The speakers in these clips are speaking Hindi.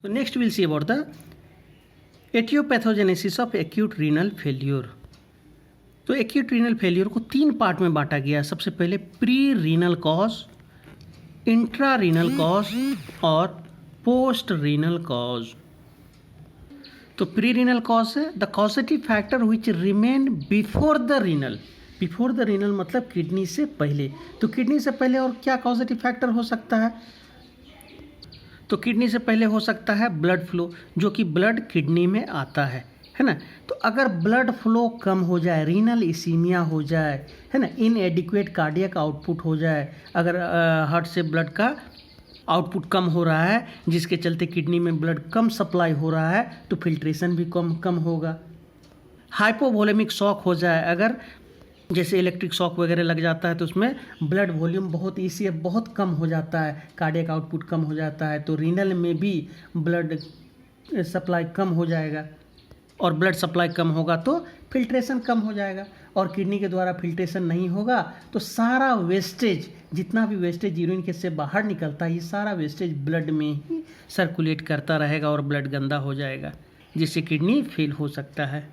So next we'll see about the etiopathogenesis of acute renal failure. तो एक्यूट रीनल फेल्यूर को तीन पार्ट में बांटा गया है। सबसे पहले pre renal cause, intra renal cause और पोस्ट रीनल कॉज। तो प्री रीनल कॉज है the causative factor which remain before the renal. Before the renal मतलब किडनी से पहले। तो किडनी से पहले और क्या कॉजेटिव फैक्टर हो सकता है? तो किडनी से पहले हो सकता है ब्लड फ्लो, जो कि ब्लड किडनी में आता है ना। तो अगर ब्लड फ्लो कम हो जाए, रीनल इसीमिया हो जाए, है ना, इनएडिक्वेट कार्डियक आउटपुट हो जाए, अगर हार्ट से ब्लड का आउटपुट कम हो रहा है जिसके चलते किडनी में ब्लड कम सप्लाई हो रहा है, तो फिल्ट्रेशन भी कम होगा। हाइपोवोलेमिक शॉक हो जाए, अगर जैसे इलेक्ट्रिक शॉक वगैरह लग जाता है तो उसमें ब्लड वॉल्यूम बहुत कम हो जाता है, कार्डियक आउटपुट कम हो जाता है, तो रीनल में भी ब्लड सप्लाई कम हो जाएगा और ब्लड सप्लाई कम होगा तो फिल्ट्रेशन कम हो जाएगा और किडनी के द्वारा फिल्ट्रेशन नहीं होगा तो सारा वेस्टेज, जितना भी वेस्टेज यूरिन के से बाहर निकलता है, ये सारा वेस्टेज ब्लड में ही सर्कुलेट करता रहेगा और ब्लड गंदा हो जाएगा, जिससे किडनी फेल हो सकता है।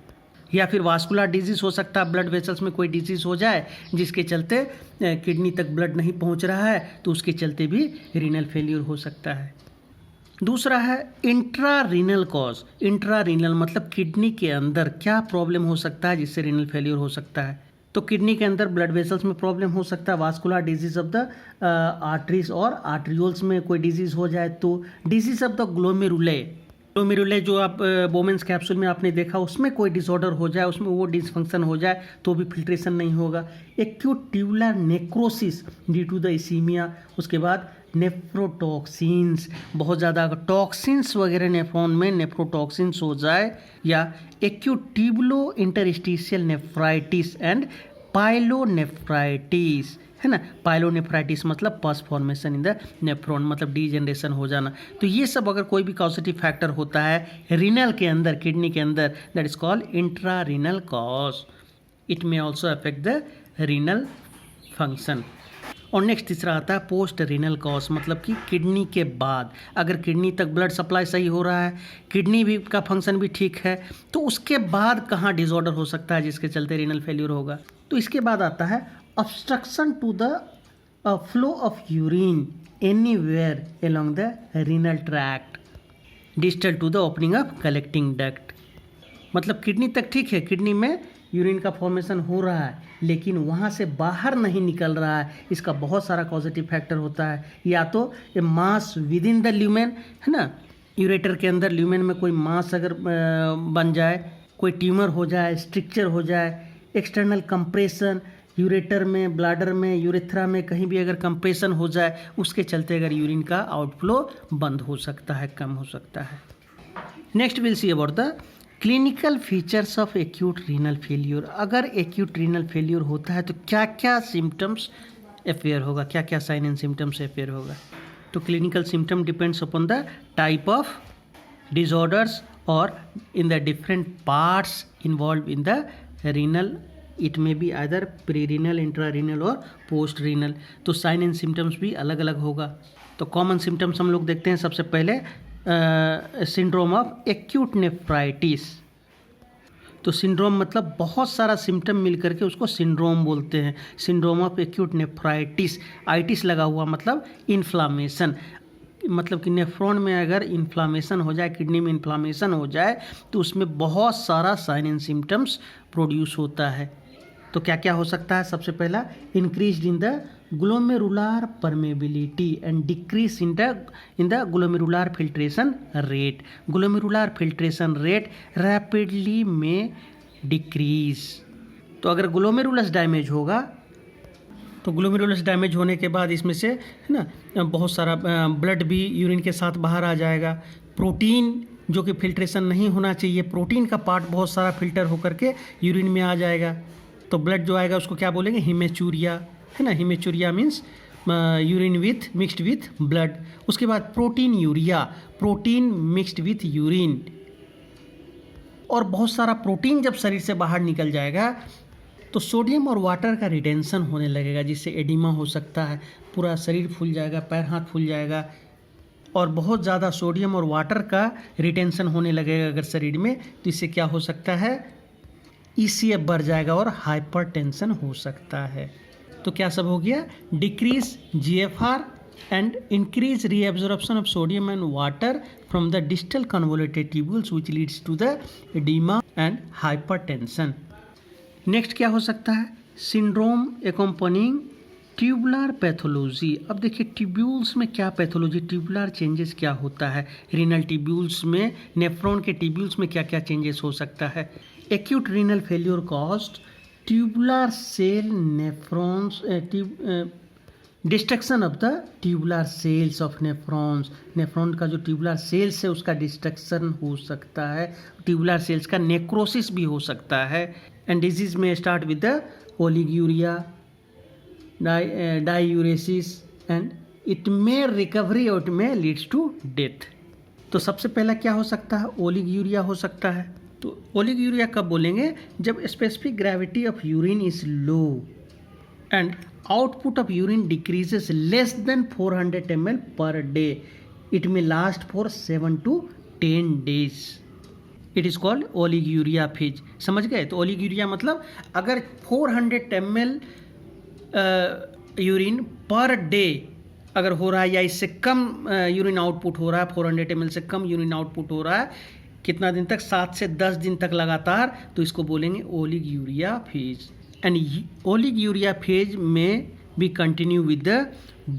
या फिर वास्कुलर डिजीज़ हो सकता है, ब्लड वेसल्स में कोई डिजीज़ हो जाए जिसके चलते किडनी तक ब्लड नहीं पहुंच रहा है, तो उसके चलते भी रीनल फेल्यूर हो सकता है। दूसरा है intra renal cause. Intra renal मतलब किडनी के अंदर क्या प्रॉब्लम हो सकता है जिससे रीनल फेल्यूर हो सकता है। तो किडनी के अंदर ब्लड वेसल्स में प्रॉब्लम हो सकता है, vascular disease of the arteries और आर्ट्रियोल्स में कोई डिजीज़ हो जाए, तो डिजीज ऑफ द ग्लोमेरुले जो आप बोमेंस कैप्सूल में आपने देखा, उसमें कोई डिसऑर्डर हो जाए, उसमें वो डिसफंक्शन हो जाए तो भी फिल्ट्रेशन नहीं होगा। Acute tubular necrosis due to the ischemia, उसके बाद नेफ्रोटॉक्सिन्स, बहुत ज़्यादा टॉक्सिन्स वगैरह नेफ्रॉन में नेफ्रोटॉक्सिन्स हो जाए, या acute tubulo interstitial nephritis and pyelonephritis, है ना। पाइलोनेफ्राइटिस मतलब pus formation in the nephron, मतलब डीजनरेशन हो जाना। तो ये सब अगर कोई भी कॉजेटिव फैक्टर होता है रीनल के अंदर, किडनी के अंदर, that is called intra renal cause. It may also affect the renal function. और नेक्स्ट तीसरा आता है पोस्ट रीनल कॉज, मतलब कि किडनी के बाद, अगर किडनी तक ब्लड सप्लाई सही हो रहा है, किडनी भी का फंक्शन भी ठीक है, तो उसके बाद कहाँ डिसऑर्डर हो सकता है जिसके चलते रीनल फेल्यूर होगा। तो इसके बाद आता है obstruction to the flow of urine anywhere along the renal tract distal to the opening of collecting duct। मतलब किडनी तक ठीक है, किडनी में यूरिन का फॉर्मेशन हो रहा है लेकिन वहाँ से बाहर नहीं निकल रहा है। इसका बहुत सारा पॉजिटिव फैक्टर होता है, या तो ये mass with in the lumen, है ना, यूरेटर के अंदर ल्यूमेन में कोई मास अगर बन जाए, कोई ट्यूमर हो जाए, स्ट्रिक्चर हो जाए, एक्सटर्नल कंप्रेशन यूरेटर में, ब्लाडर में, यूरेथ्रा में कहीं भी अगर कंप्रेशन हो जाए, उसके चलते अगर यूरिन का आउटफ्लो बंद हो सकता है, कम हो सकता है। Next will see about the clinical features of acute renal failure. अगर एक्यूट रीनल फेल्यूर होता है तो क्या क्या सिम्टम्स अपेयर होगा, क्या क्या साइन एंड सिम्टम्स अपेयर होगा। तो clinical symptom depends upon the type of disorders और in the different parts involve in the renal. It may be either pre renal, intra renal और पोस्ट रीनल। तो साइन एंड सिम्टम्स भी अलग अलग होगा। तो कॉमन सिम्टम्स हम लोग देखते हैं। सबसे पहले सिंड्रोम ऑफ एक्यूट नेफ्राइटिस। तो सिंड्रोम मतलब बहुत सारा सिम्टम मिल करके उसको सिंड्रोम बोलते हैं। Syndrome of acute nephritis, itis लगा हुआ मतलब इन्फ्लामेशन, मतलब कि नेफ्रॉन में अगर इन्फ्लामेशन हो जाए, किडनी में इन्फ्लामेशन हो जाए, तो उसमें बहुत सारा साइन एंड सिम्टम्स प्रोड्यूस होता है। तो क्या क्या हो सकता है? सबसे पहला, increase in the glomerular permeability and decrease in the glomerular filtration rate. Glomerular filtration rate rapidly में डिक्रीज। तो अगर ग्लोमेरुलस डैमेज होगा तो ग्लोमेरुलस डैमेज होने के बाद इसमें से, है ना, बहुत सारा ब्लड भी यूरिन के साथ बाहर आ जाएगा। प्रोटीन जो कि फिल्ट्रेशन नहीं होना चाहिए, प्रोटीन का पार्ट बहुत सारा फिल्टर होकर के यूरिन में आ जाएगा, तो ब्लड जो आएगा उसको क्या बोलेंगे? हिमेचूरिया, है ना। Haematuria means urine with mixed with blood. उसके बाद protein urea, protein mixed with urine. और बहुत सारा प्रोटीन जब शरीर से बाहर निकल जाएगा तो सोडियम और वाटर का रिटेंशन होने लगेगा, जिससे एडिमा हो सकता है, पूरा शरीर फूल जाएगा, पैर हाथ फूल जाएगा और बहुत ज़्यादा सोडियम और वाटर का रिटेंशन होने लगेगा अगर शरीर में, तो इससे क्या हो सकता है, ECF बढ़ जाएगा और हाइपरटेंशन हो सकता है। तो क्या सब हो गया, decrease GFR and increase reabsorption of sodium and water from the distal convoluted tubules which leads to the edema and hypertension. Next क्या हो सकता है, सिंड्रोम एक्कोम्पनिंग ट्यूबुलर पैथोलॉजी। अब देखिए ट्यूब्यूल्स में क्या पैथोलॉजी, ट्यूबुलर चेंजेस क्या होता है, रीनल ट्यूब्यूल्स में, नेफ्रॉन के ट्यूब्यूल्स में क्या क्या चेंजेस हो सकता है। Acute renal failure caused tubular cell nephrons, destruction of the tubular cells of nephrons, nephron का जो ट्यूबुलर सेल्स है उसका डिस्ट्रक्शन हो सकता है, ट्यूबुलर सेल्स का नेक्रोसिस भी हो सकता है। And disease may start with the oliguria, diuresis and it may recovery और it may leads to death. तो सबसे पहला क्या हो सकता है, ओलिग्यूरिया हो सकता है। तो ओलिग्यूरिया कब बोलेंगे, जब specific gravity of urine is low and output of urine decreases less than 400 ml per day. It may last for 7 to 10 days. It is called oliguria phase. समझ गए, तो ओलिग्यूरिया मतलब अगर 400 ml यूरिन पर डे अगर हो रहा है या इससे कम यूरिन आउटपुट हो रहा है, 400 ml से कम यूरिन आउटपुट हो रहा है, कितना दिन तक, 7 से 10 दिन तक लगातार, तो इसको बोलेंगे oliguria phase. And oliguria phase में भी continue with the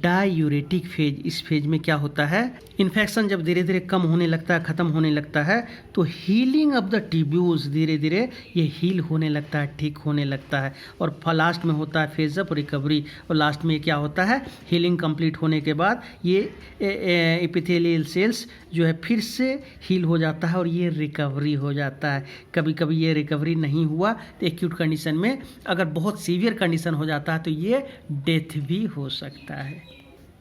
diuretic phase. इस फेज में क्या होता है, इन्फेक्शन जब धीरे धीरे कम होने लगता है, ख़त्म होने लगता है, तो हीलिंग ऑफ द ट्यूब्यूल्स, धीरे धीरे ये हील होने लगता है, ठीक होने लगता है। और लास्ट में होता है फेज ऑफ रिकवरी, और लास्ट में क्या होता है, हीलिंग कंप्लीट होने के बाद ये एपिथेलियल सेल्स जो है फिर से हील हो जाता है और ये रिकवरी हो जाता है। कभी कभी ये रिकवरी नहीं हुआ तो एक्यूट कंडीशन में, अगर बहुत सीवियर कंडीशन हो जाता है तो ये डेथ भी हो सकता है।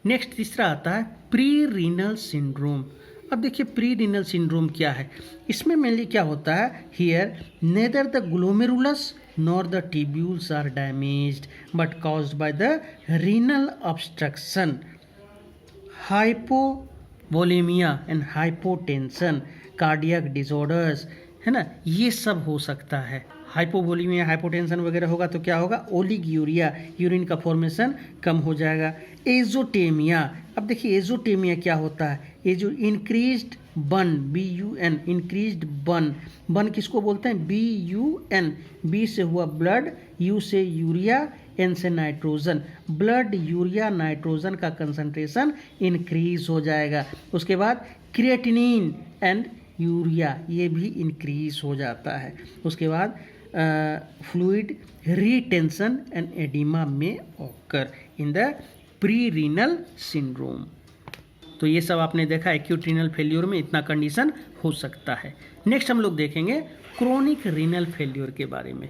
नेक्स्ट तीसरा आता है प्री रीनल सिंड्रोम। अब देखिए प्री रीनल सिंड्रोम क्या है, इसमें मेनली क्या होता है, here neither the glomerulus nor the tubules are damaged but caused by the renal obstruction, hypovolemia and hypotension, cardiac disorders, है ना, ये सब हो सकता है। हाइपोवोलेमिया, हाइपोटेंशन वगैरह होगा तो क्या होगा, ओलिग्यूरिया, यूरिन का फॉर्मेशन कम हो जाएगा। एजोटेमिया, अब देखिए एजोटेमिया क्या होता है, एजो इंक्रीज्ड बन, BUN, इंक्रीज्ड बन, बन किसको बोलते हैं, BUN, B से हुआ ब्लड, U से यूरिया, N से नाइट्रोजन, ब्लड यूरिया नाइट्रोजन का कंसंट्रेशन इंक्रीज हो जाएगा। उसके बाद क्रिएटिनिन एंड यूरिया ये भी इंक्रीज हो जाता है। उसके बाद फ्लूइड रिटेंशन एंड एडिमा में occur in the pre renal syndrome. तो ये सब आपने देखा एक्यूट रीनल फेल्योर में इतना कंडीशन हो सकता है। नेक्स्ट हम लोग देखेंगे क्रोनिक रीनल फेल्योर के बारे में।